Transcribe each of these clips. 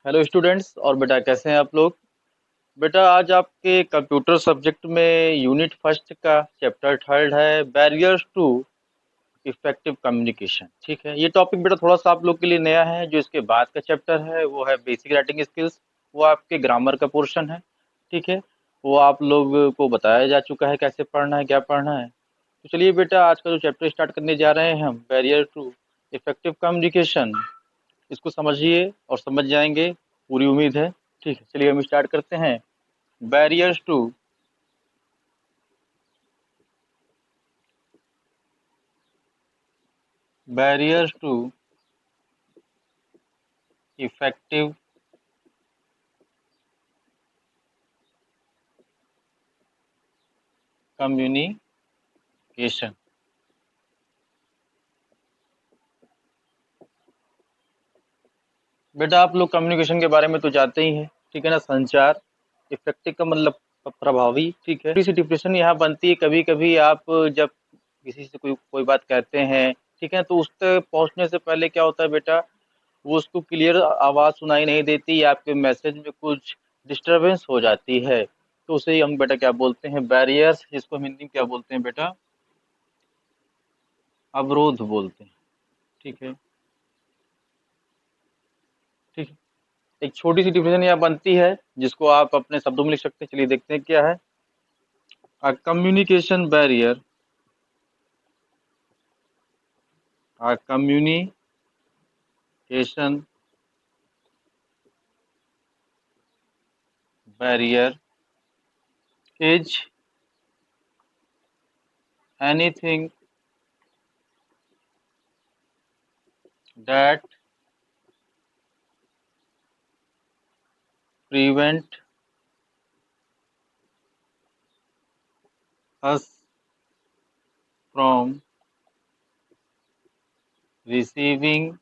Hello students. और बेटा कैसे हैं आप लोग? बेटा आज आपके कंप्यूटर सब्जेक्ट में यूनिट फर्स्ट का चैप्टर थर्ड है, बैरियर्स टू इफेक्टिव कम्युनिकेशन। ठीक है, ये टॉपिक बेटा थोड़ा सा आप लोग के लिए नया है। जो इसके बाद का चैप्टर है वो है बेसिक राइटिंग स्किल्स। वो आपके ग्रामर का पोर्शन है। ठीक है, वो आप लोग को बताया जा चुका है कैसे पढ़ना है, क्या पढ़ना है। तो चलिए बेटा, आज का जो चैप्टर स्टार्ट करने जा रहे हैं हम, बैरियर टू इफेक्टिव कम्युनिकेशन, इसको समझिए और समझ जाएंगे, पूरी उम्मीद है। ठीक है, चलिए हम स्टार्ट करते हैं। Barriers to barriers to effective communication. बेटा आप लोग कम्युनिकेशन के बारे में तो जानते ही हैं, ठीक है ना। संचार, इफेक्टिव का मतलब प्रभावी। ठीक है, थोड़ी सी डिप्रेशन यहाँ बनती है कभी कभी। आप जब किसी से कोई कोई बात कहते हैं, ठीक है, तो उस तक पहुँचने से पहले क्या होता है बेटा, वो उसको क्लियर आवाज़ सुनाई नहीं देती, या आपके मैसेज में कुछ डिस्टरबेंस हो जाती है। तो उसे ही हम बेटा क्या बोलते हैं, बैरियर्स, जिसको हम हिंदी में क्या बोलते हैं बेटा, अवरोध बोलते हैं। ठीक है। ठीक है, एक छोटी सी डिफिनेशन यहाँ बनती है, जिसको आप अपने शब्दों में लिख सकते हैं। चलिए देखते हैं क्या है। A communication barrier, a communication barrier is anything that prevent us from receiving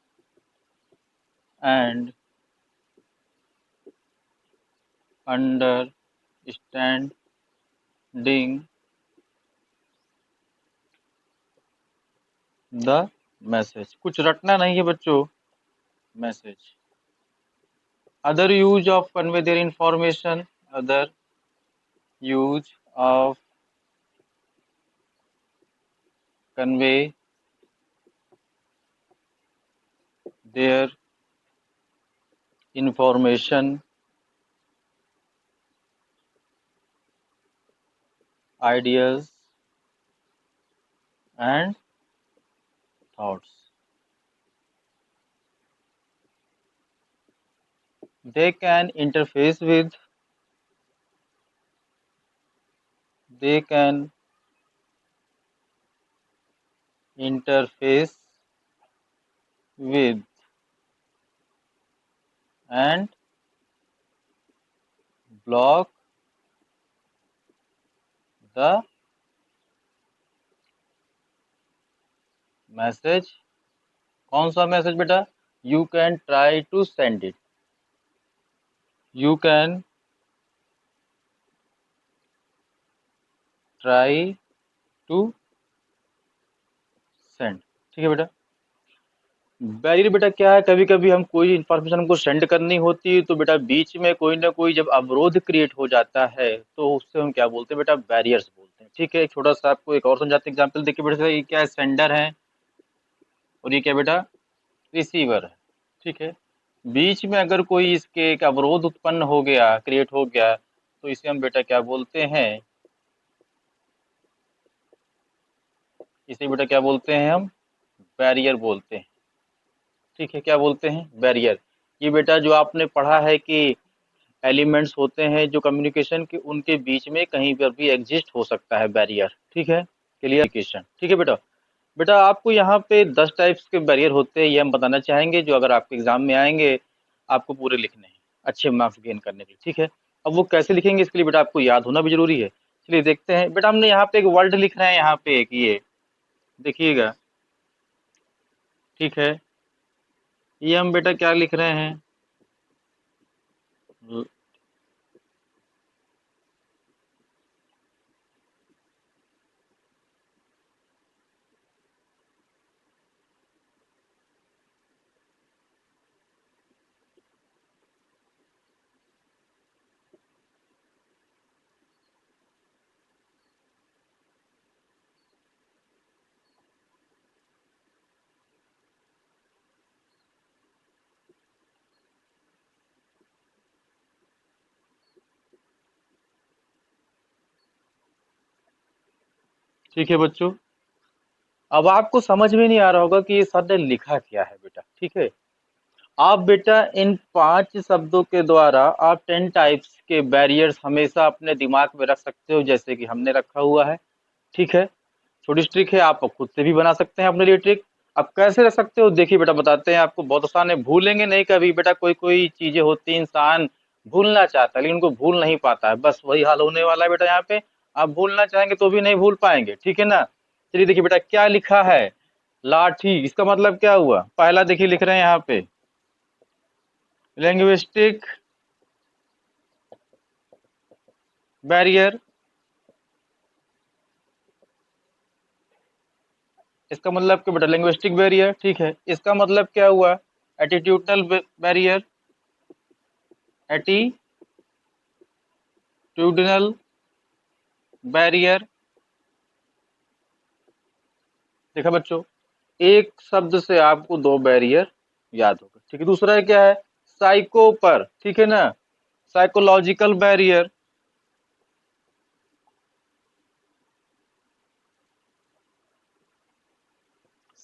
end understanding the message. कुछ रटना नहीं है बच्चों, message. Other use of convey there information, other use of convey their information, ideas, and thoughts. They can interface with, they can interface with and block the message। कौन सा message बेटा? You can try to send it, you can try to send। ठीक है बेटा। Barrier बेटा क्या है, कभी कभी हम कोई इंफॉर्मेशन को सेंड करनी होती है, तो बेटा बीच में कोई ना कोई जब अवरोध क्रिएट हो जाता है, तो उससे हम क्या बोलते हैं बेटा, बैरियर्स बोलते हैं। ठीक है, एक छोटा सा आपको एक और समझाते एग्जाम्पल देखिए बेटा। ये क्या है, सेंडर है, और ये क्या बेटा, रिसीवर है। ठीक है, बीच में अगर कोई इसके एक अवरोध उत्पन्न हो गया, क्रिएट हो गया, तो इसे हम बेटा क्या बोलते हैं, इसे बेटा क्या बोलते हैं हम, बैरियर बोलते हैं। ठीक है, क्या बोलते हैं, बैरियर। ये बेटा जो आपने पढ़ा है कि एलिमेंट्स होते हैं जो कम्युनिकेशन के, उनके बीच में कहीं पर भी एग्जिस्ट हो सकता है बैरियर। ठीक है, क्लियर कम्युनिकेशन। ठीक है बेटा। बेटा आपको यहाँ पे 10 टाइप्स के बैरियर होते हैं, ये हम बताना चाहेंगे, जो अगर आपके एग्जाम में आएंगे, आपको पूरे लिखने हैं अच्छे मार्क्स गेन करने के लिए। ठीक है, अब वो कैसे लिखेंगे, इसके लिए बेटा आपको याद होना भी जरूरी है। चलिए देखते हैं बेटा। हमने यहाँ पे एक वर्ड लिख रहे हैं, यहाँ पे एक ये देखिएगा। ठीक है, ये हम बेटा क्या लिख रहे हैं, ठीक है बच्चों, अब आपको समझ में नहीं आ रहा होगा कि ये सर ने लिखा क्या है बेटा। ठीक है, आप बेटा इन 5 शब्दों के द्वारा आप 10 टाइप्स के बैरियर्स हमेशा अपने दिमाग में रख सकते हो, जैसे कि हमने रखा हुआ है। ठीक है, छोटी सी ट्रिक है, आप खुद से भी बना सकते हैं अपने लिए ट्रिक। आप कैसे रख सकते हो, देखिए बेटा बताते हैं आपको, बहुत आसान है, भूलेंगे नहीं कभी बेटा। कोई कोई चीजें होती हैं, इंसान भूलना चाहता है लेकिन उनको भूल नहीं पाता है, बस वही हाल होने वाला है बेटा यहाँ पे। आप भूलना चाहेंगे तो भी नहीं भूल पाएंगे, ठीक है ना। चलिए देखिए बेटा क्या लिखा है, लाठी, इसका मतलब क्या हुआ, पहला देखिए लिख रहे हैं यहाँ पे, लिंग्विस्टिक बैरियर। इसका मतलब क्या बेटा, लिंग्विस्टिक बैरियर। ठीक है, इसका मतलब क्या हुआ, एटीट्यूडनल बैरियर, एटीट्यूडनल बैरियर। देखा बच्चों, एक शब्द से आपको 2 बैरियर याद होगा। ठीक है, दूसरा है क्या है, साइको पर, ठीक है ना, साइकोलॉजिकल बैरियर।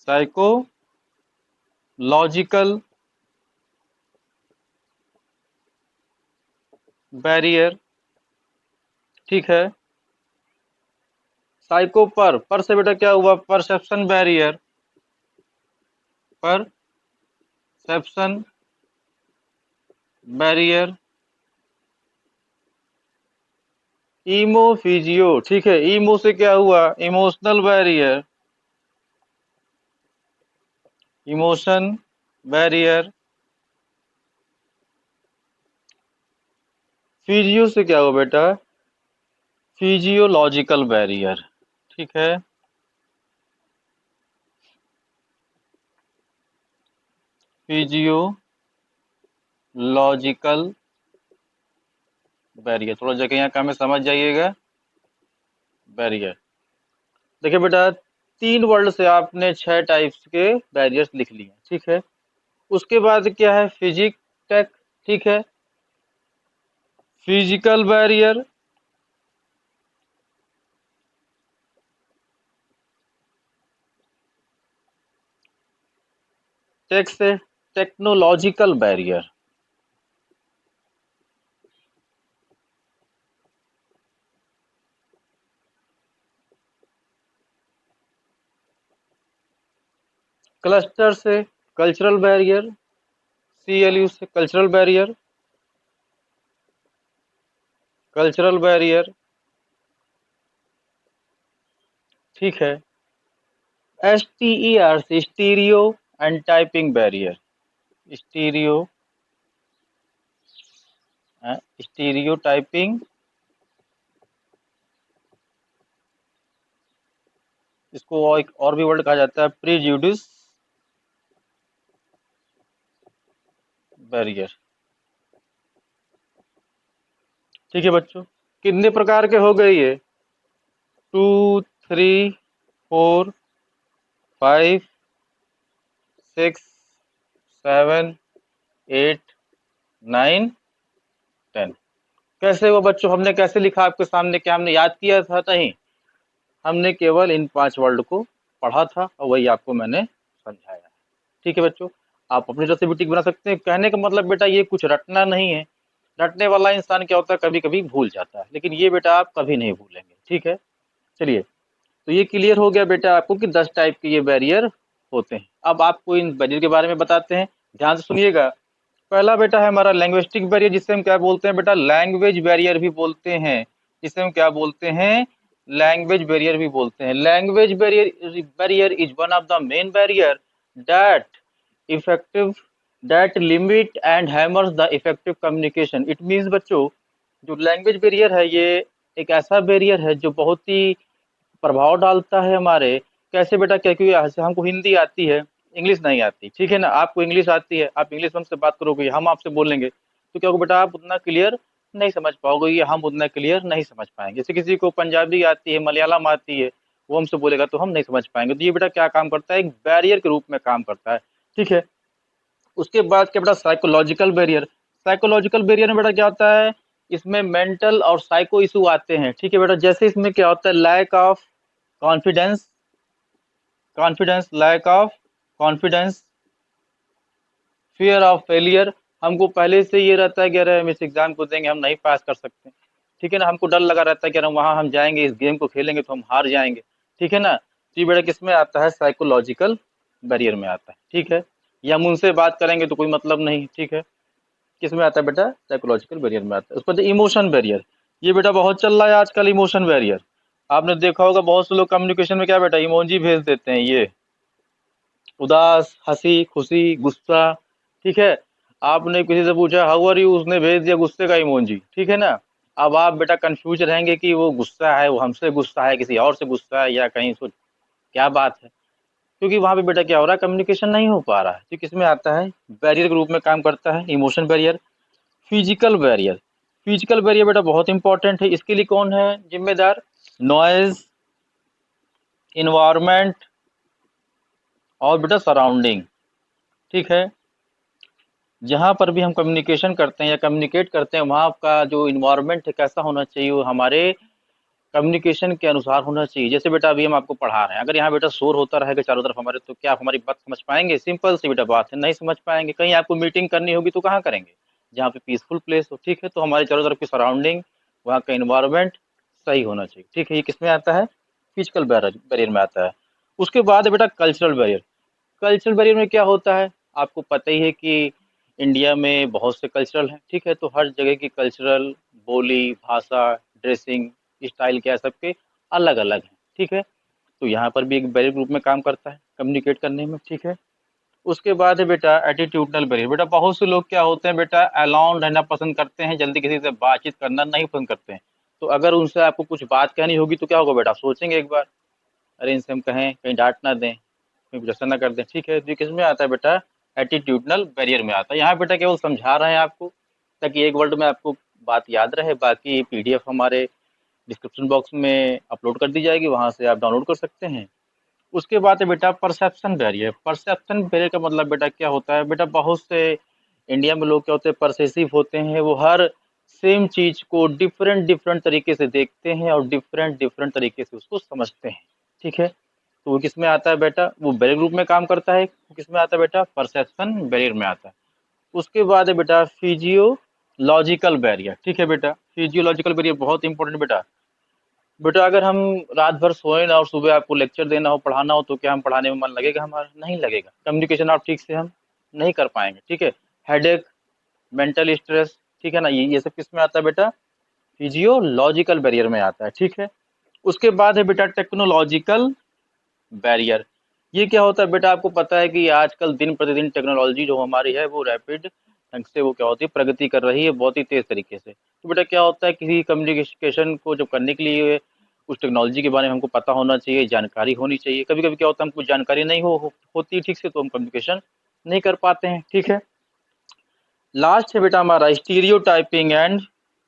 Psychological barrier. ठीक है, साइको पर से बेटा क्या हुआ, perception barrier, perception barrier. Emo physio, ठीक है, ईमो से क्या हुआ, emotional barrier, emotion barrier. Physio से क्या हुआ बेटा, फिजियोलॉजिकल बैरियर। ठीक है, फिजियोलॉजिकल बैरियर, थोड़ा जगह यहाँ कम है, समझ जाइएगा, बैरियर। देखिए बेटा 3 वर्ड से आपने 6 टाइप्स के बैरियर्स लिख लिए, ठीक है। उसके बाद क्या है, फिजिक टेक, ठीक है, फिजिकल बैरियर। टेक से टेक्नोलॉजिकल बैरियर। क्लस्टर से कल्चरल बैरियर, CLU से कल्चरल बैरियर, कल्चरल बैरियर। ठीक है, STER से stereo and typing barrier, stereo stereo typing. इसको एक और भी वर्ड कहा जाता है, प्रीजुडिस बैरियर। ठीक है बच्चों, कितने प्रकार के हो गए ये, 2, 3, 4, 5, 6, 7, 8, 9, 10। कैसे हुआ बच्चों, हमने कैसे लिखा आपके सामने, क्या हमने याद किया था, नहीं, हमने केवल इन 5 वर्ड को पढ़ा था और वही आपको मैंने समझाया। ठीक है बच्चों, आप अपनी तरफ से भी टिक बना सकते हैं। कहने का मतलब बेटा ये कुछ रटना नहीं है, रटने वाला इंसान क्या होता है, कभी कभी भूल जाता है, लेकिन ये बेटा आप कभी नहीं भूलेंगे। ठीक है, चलिए, तो ये क्लियर हो गया बेटा आपको कि 10 टाइप के ये बैरियर होते हैं। अब आपको इन बैरियर के बारे में बताते हैं, ध्यान से सुनिएगा। पहला बेटा है हमारा लैंग्विस्टिक बैरियर, जिसे हम क्या बोलते हैं बेटा, लैंग्वेज बैरियर भी बोलते हैं। जिसे हम क्या बोलते हैं, लैंग्वेज बैरियर भी बोलते हैं। Language barrier is one of the main barrier that effective that limit and hammers the effective communication. It means बच्चों, जो लैंग्वेज बैरियर है ये एक ऐसा बैरियर है जो बहुत ही प्रभाव डालता है हमारे, कैसे बेटा, क्या, क्योंकि जैसे हमको हिंदी आती है, इंग्लिश नहीं आती, ठीक है ना, आपको इंग्लिश आती है, आप इंग्लिश में हमसे बात करोगे, हम आपसे बोलेंगे, तो क्या होगा बेटा, आप उतना क्लियर नहीं समझ पाओगे, ये हम उतना क्लियर नहीं समझ पाएंगे। जैसे किसी को पंजाबी आती है, मलयालम आती है, वो हमसे बोलेगा तो हम नहीं समझ पाएंगे। तो ये बेटा क्या काम करता है, एक बैरियर के रूप में काम करता है। ठीक है, उसके बाद क्या बेटा, साइकोलॉजिकल बैरियर। साइकोलॉजिकल बैरियर में बेटा क्या होता है, इसमें मेंटल और साइको इशू आते हैं। ठीक है बेटा, जैसे इसमें क्या होता है, lack of confidence, confidence, lack of confidence, fear of failure. हमको पहले से ये रहता है कि अरे हम इस एग्जाम को देंगे, हम नहीं पास कर सकते, ठीक है ना। हमको डर लगा रहता है कि अरे वहाँ हम जाएंगे, इस गेम को खेलेंगे तो हम हार जाएंगे, ठीक है ना। तो ये बेटा किस में आता है, साइकोलॉजिकल बैरियर में आता है, ठीक है। या हम उनसे बात करेंगे तो कोई मतलब नहीं, ठीक है। किस में आता है बेटा, साइकोलॉजिकल बैरियर में आता है। उसके बाद इमोशन बैरियर, ये बेटा बहुत चल रहा है आजकल, इमोशन बैरियर। आपने देखा होगा बहुत से लोग कम्युनिकेशन में क्या बेटा इमोजी भेज देते हैं, ये उदास, हंसी खुशी, गुस्सा, ठीक है। आपने किसी से पूछा हाउ आर यू, उसने भेज दिया गुस्से का इमोजी, ठीक है ना। अब आप बेटा कंफ्यूज रहेंगे कि वो गुस्सा है, वो हमसे गुस्सा है, किसी और से गुस्सा है, या कहीं सो क्या बात है। क्योंकि वहां पे बेटा क्या हो रहा है, कम्युनिकेशन नहीं हो पा रहा है। तो किसमें आता है, बैरियर के रूप में काम करता है, emotion barrier. Physical barrier, physical barrier बेटा बहुत इंपॉर्टेंट है। इसके लिए कौन है जिम्मेदार, नॉइज, इन्वायरमेंट और बेटा सराउंडिंग, ठीक है। जहाँ पर भी हम कम्युनिकेशन करते हैं या कम्युनिकेट करते हैं, वहाँ का जो इन्वायरमेंट है कैसा होना चाहिए, वो हमारे कम्युनिकेशन के अनुसार होना चाहिए। जैसे बेटा अभी हम आपको पढ़ा रहे हैं, अगर यहाँ बेटा शोर होता रहेगा चारों तरफ हमारे, तो क्या आप हमारी बात समझ पाएंगे, सिंपल सी बेटा बात है, नहीं समझ पाएंगे। कहीं आपको मीटिंग करनी होगी तो कहाँ करेंगे, जहाँ पे पीसफुल प्लेस हो, ठीक है। तो हमारे चारों तरफ की सराउंडिंग, वहाँ का इन्वायरमेंट सही होना चाहिए, ठीक है। ये किसमें आता है, फिजिकल बैरियर में आता है। उसके बाद है बेटा कल्चरल बैरियर। कल्चरल बैरियर में क्या होता है, आपको पता ही है कि इंडिया में बहुत से कल्चरल हैं, ठीक है। तो हर जगह की कल्चरल, बोली, भाषा, ड्रेसिंग स्टाइल क्या है, सबके अलग अलग हैं, ठीक है। तो यहाँ पर भी एक बैरियर ग्रुप में काम करता है कम्युनिकेट करने में, ठीक है। उसके बाद है बेटा एटीट्यूडनल बैरियर। बेटा बहुत से लोग क्या होते हैं बेटा, अलोन रहना पसंद करते हैं, जल्दी किसी से बातचीत करना नहीं पसंद करते हैं। तो अगर उनसे आपको कुछ बात कहनी होगी तो क्या होगा बेटा, सोचेंगे एक बार, अरे इनसे हम कहें कहीं डांट ना दें, कहीं कुछ ऐसा ना कर दें, ठीक है। तो ये किस में आता है बेटा, एटीट्यूडनल बैरियर में आता है। यहाँ बेटा केवल समझा रहे हैं आपको, ताकि एक वर्ड में आपको बात याद रहे। बाकी पीडीएफ हमारे डिस्क्रिप्शन बॉक्स में अपलोड कर दी जाएगी, वहां से आप डाउनलोड कर सकते हैं। उसके बाद है बेटा परसेप्शन बैरियर। परसेप्शन बैरियर का मतलब बेटा क्या होता है, बेटा बहुत से इंडिया में लोग क्या होते हैं, परसेसिव होते हैं। वो हर सेम चीज को डिफरेंट डिफरेंट तरीके से देखते हैं और डिफरेंट डिफरेंट तरीके से उसको समझते हैं, ठीक है। तो वो किस में आता है बेटा, वो बैरियर ग्रुप में काम करता है। वो किस में आता है बेटा, परसेप्शन बैरियर में आता है। उसके बाद है बेटा फिजियोलॉजिकल बैरियर, ठीक है बेटा। फिजियोलॉजिकल बैरियर बहुत इंपॉर्टेंट बेटा। बेटा अगर हम रात भर सोए ना और सुबह आपको लेक्चर देना हो, पढ़ाना हो, तो क्या हम पढ़ाने में मन लगेगा, हमारा नहीं लगेगा। कम्युनिकेशन आप ठीक से हम नहीं कर पाएंगे, ठीक है। हेडेक, मेंटल स्ट्रेस, ठीक है ना। ये सब किस में आता है बेटा, फिजियोलॉजिकल बैरियर में आता है, ठीक है। उसके बाद है बेटा टेक्नोलॉजिकल बैरियर। ये क्या होता है बेटा, आपको पता है कि आजकल दिन प्रतिदिन टेक्नोलॉजी जो हमारी है वो रैपिड ढंग से वो क्या होती है, प्रगति कर रही है बहुत ही तेज तरीके से। तो बेटा क्या होता है, किसी कम्युनिकेशन को जब करने के लिए उस टेक्नोलॉजी के बारे में हमको पता होना चाहिए, जानकारी होनी चाहिए। कभी कभी क्या होता है, हमको जानकारी नहीं होती ठीक से, तो हम कम्युनिकेशन नहीं कर पाते हैं, ठीक है। लास्ट है बेटा हमारा stereo typing and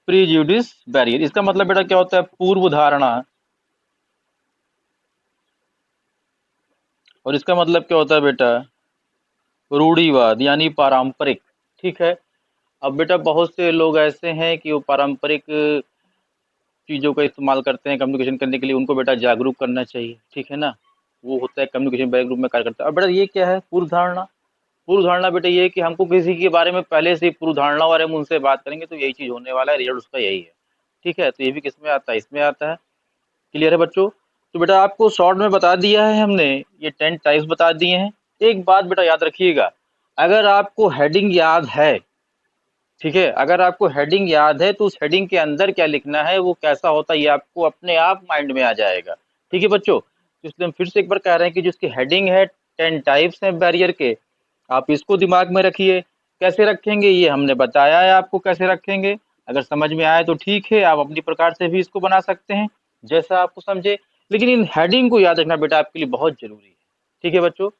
prejudice barrier. इसका मतलब बेटा क्या होता है, पूर्व धारणा। और इसका मतलब क्या होता है बेटा, रूढ़िवाद यानी पारंपरिक, ठीक है। अब बेटा बहुत से लोग ऐसे हैं कि वो पारंपरिक चीज़ों का इस्तेमाल करते हैं कम्युनिकेशन करने के लिए, उनको बेटा जागरूक करना चाहिए, ठीक है ना। वो होता है कम्युनिकेशन बैक ग्रुप में कार्य करता है। अब बेटा ये क्या है, पूर्व धारणा। पूर्व धारणा बेटा ये है कि हमको किसी के बारे में पहले से पूर्व धारणा और हम उनसे बात करेंगे तो यही चीज़ होने वाला है, रिजल्ट उसका यही है, ठीक है। तो ये भी किस में आता है, इसमें आता है। क्लियर है बच्चों। तो बेटा आपको शॉर्ट में बता दिया है हमने, ये 10 टाइप्स बता दिए हैं। एक बात बेटा याद रखिएगा, अगर आपको हेडिंग याद है, ठीक है, अगर आपको हेडिंग याद है तो उस हेडिंग के अंदर क्या लिखना है, वो कैसा होता है, ये आपको अपने आप माइंड में आ जाएगा, ठीक है बच्चों। तो इसलिए हम फिर से एक बार कह रहे हैं कि जो इसकी हेडिंग है, 10 टाइप्स हैं बैरियर के, आप इसको दिमाग में रखिए। कैसे रखेंगे ये हमने बताया है आपको, कैसे रखेंगे। अगर समझ में आए तो ठीक है, आप अपनी प्रकार से भी इसको बना सकते हैं, जैसा आपको समझे। लेकिन इन हेडिंग को याद रखना बेटा आपके लिए बहुत जरूरी है, ठीक है बच्चों।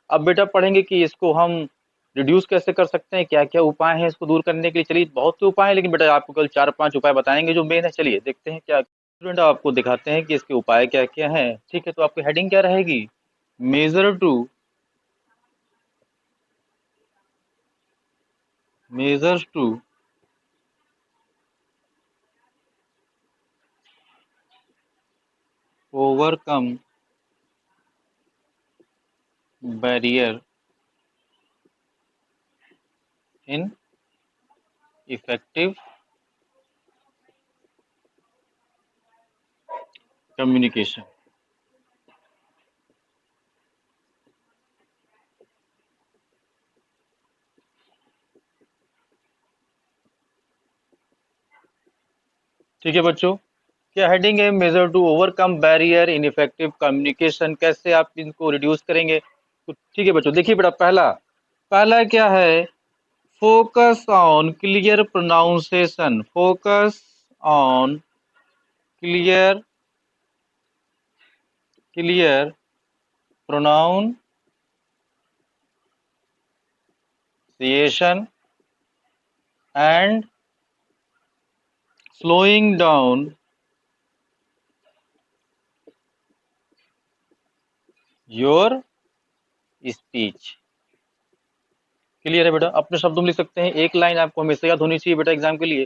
अब बेटा पढ़ेंगे कि इसको हम रिड्यूस कैसे कर सकते हैं, क्या क्या उपाय हैं इसको दूर करने के लिए। चलिए बहुत से उपाय हैं, लेकिन बेटा आपको कल 4-5 उपाय बताएंगे जो मेन है। चलिए देखते हैं क्या स्टूडेंट, आपको दिखाते हैं कि इसके उपाय क्या क्या हैं, ठीक है। तो आपकी हेडिंग क्या रहेगी, measure to, measures to overcome barrier in effective communication. ठीक है बच्चों, क्या हेडिंग है? Measure to overcome barrier in effective communication. कैसे आप इनको रिड्यूस करेंगे? तो ठीक है बच्चों, देखिए बेटा, पहला पहला क्या है? Focus on clear pronunciation. Focus on clear clear pronunciation and slowing down your speech। Clear है बेटा? अपने शब्दों में लिख सकते हैं, एक लाइन आपको हमेशा याद होनी चाहिए बेटा एग्जाम के लिए,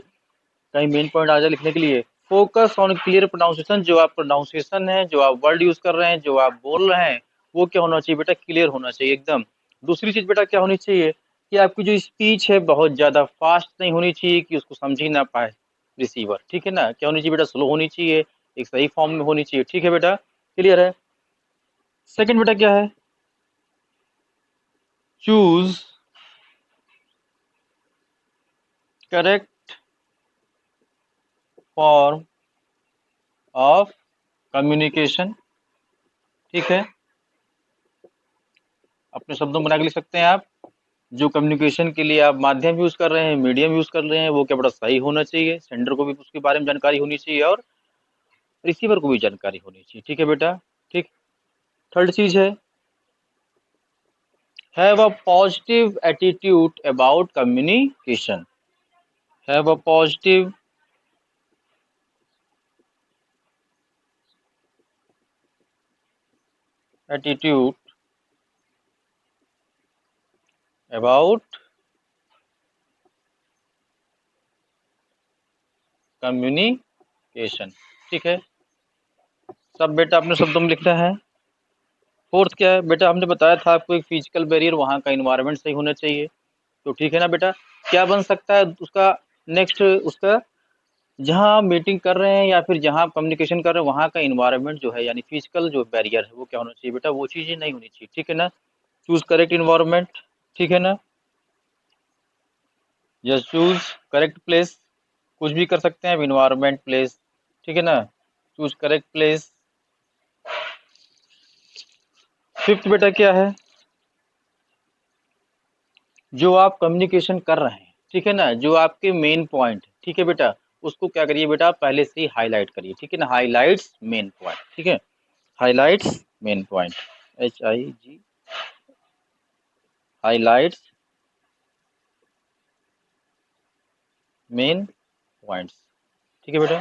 कहीं मेन पॉइंट आ जाए लिखने के लिए। फोकस ऑन क्लियर प्रोनाउंसिएशन, जो आप प्रोनाउंसिएशन है, जो आप वर्ड यूज कर रहे हैं, जो आप बोल रहे हैं, वो क्या होना चाहिए बेटा? क्लियर होना चाहिए एकदम। दूसरी चीज बेटा क्या होनी चाहिए? कि आपकी जो स्पीच है बहुत ज्यादा फास्ट नहीं होनी चाहिए कि उसको समझ ही ना पाए रिसीवर। ठीक है ना? क्या होनी चाहिए बेटा? स्लो होनी चाहिए, एक सही फॉर्म में होनी चाहिए। ठीक है बेटा? क्लियर है? सेकंड बेटा क्या है? Choose correct form of communication. ठीक है, अपने शब्दों में बना के लिख सकते हैं आप। जो कम्युनिकेशन के लिए आप माध्यम यूज कर रहे हैं, मीडियम यूज कर रहे हैं, वो क्या बड़ा सही होना चाहिए, सेंडर को भी उसके बारे में जानकारी होनी चाहिए और रिसीवर को भी जानकारी होनी चाहिए। ठीक है बेटा? ठीक। थर्ड चीज है, have a positive attitude about communication. Have a positive attitude about communication. ठीक है, सब बेटा अपने शब्दों में लिखना है। फोर्थ क्या है बेटा? हमने बताया था आपको, एक फिजिकल बैरियर, वहाँ का इन्वायरमेंट सही होना चाहिए। तो ठीक है ना बेटा? क्या बन सकता है उसका नेक्स्ट? उसका जहाँ आप मीटिंग कर रहे हैं या फिर जहाँ आप कम्युनिकेशन कर रहे हैं, वहाँ का इन्वायरमेंट जो है, यानी फिजिकल जो बैरियर है, वो क्या होना चाहिए बेटा? वो चीज़ें नहीं होनी चाहिए। ठीक है ना? Choose correct environment. ठीक है ना? जस्ट चूज करेक्ट प्लेस, कुछ भी कर सकते हैं, इन्वायरमेंट, प्लेस। ठीक है ना? Choose correct place. फिफ्थ बेटा क्या है? जो आप कम्युनिकेशन कर रहे हैं, ठीक है ना, जो आपके मेन पॉइंट, ठीक है बेटा, उसको क्या करिए बेटा? पहले से ही हाईलाइट करिए। ठीक है ना? Highlights main point. ठीक है, highlights main point, HIG, highlights main points. ठीक है बेटा?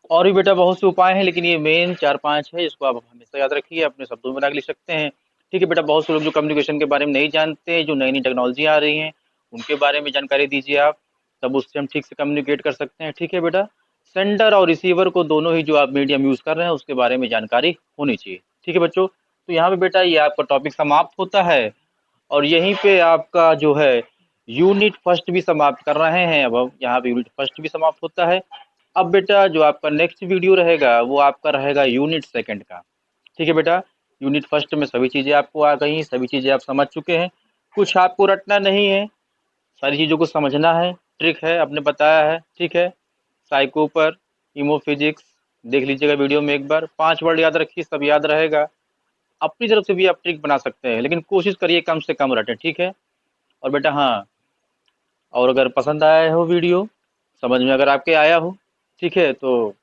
और भी बेटा बहुत से उपाय हैं, लेकिन ये मेन 4-5 है, इसको आप हमेशा याद रखिए, अपने शब्दों में बना के लिख सकते हैं। ठीक है बेटा? बहुत से लोग जो कम्युनिकेशन के बारे में नहीं जानते, जो नई नई टेक्नोलॉजी आ रही हैं, उनके बारे में जानकारी दीजिए आप, तब उससे हम ठीक से कम्युनिकेट कर सकते हैं। ठीक है बेटा? सेंडर और रिसीवर को दोनों ही जो आप मीडियम यूज कर रहे हैं उसके बारे में जानकारी होनी चाहिए। ठीक है बच्चों? तो यहाँ पे बेटा ये आपका टॉपिक समाप्त होता है, और यहीं पे आपका जो है यूनिट फर्स्ट भी समाप्त कर रहे हैं। अब यहाँ पे यूनिट फर्स्ट भी समाप्त होता है। अब बेटा जो आपका नेक्स्ट वीडियो रहेगा वो आपका रहेगा यूनिट सेकंड का। ठीक है बेटा? यूनिट फर्स्ट में सभी चीज़ें आपको आ गई, सभी चीज़ें आप समझ चुके हैं, कुछ आपको रटना नहीं है, सारी चीज़ों को समझना है। ट्रिक है, आपने बताया है। ठीक है? साइको पर, इमोफिजिक्स देख लीजिएगा वीडियो में एक बार, 5 वर्ड याद रखिए, सब याद रहेगा। अपनी तरफ से भी आप ट्रिक बना सकते हैं, लेकिन कोशिश करिए कम से कम रटें। ठीक है? और बेटा हाँ, और अगर पसंद आया हो वीडियो, समझ में अगर आपके आया हो, ठीक है, तो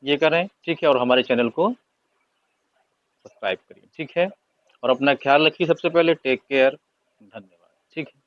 ये करें। ठीक है? और हमारे चैनल को सब्सक्राइब करिए। ठीक है? और अपना ख्याल रखिए, सबसे पहले टेक केयर, धन्यवाद। ठीक है?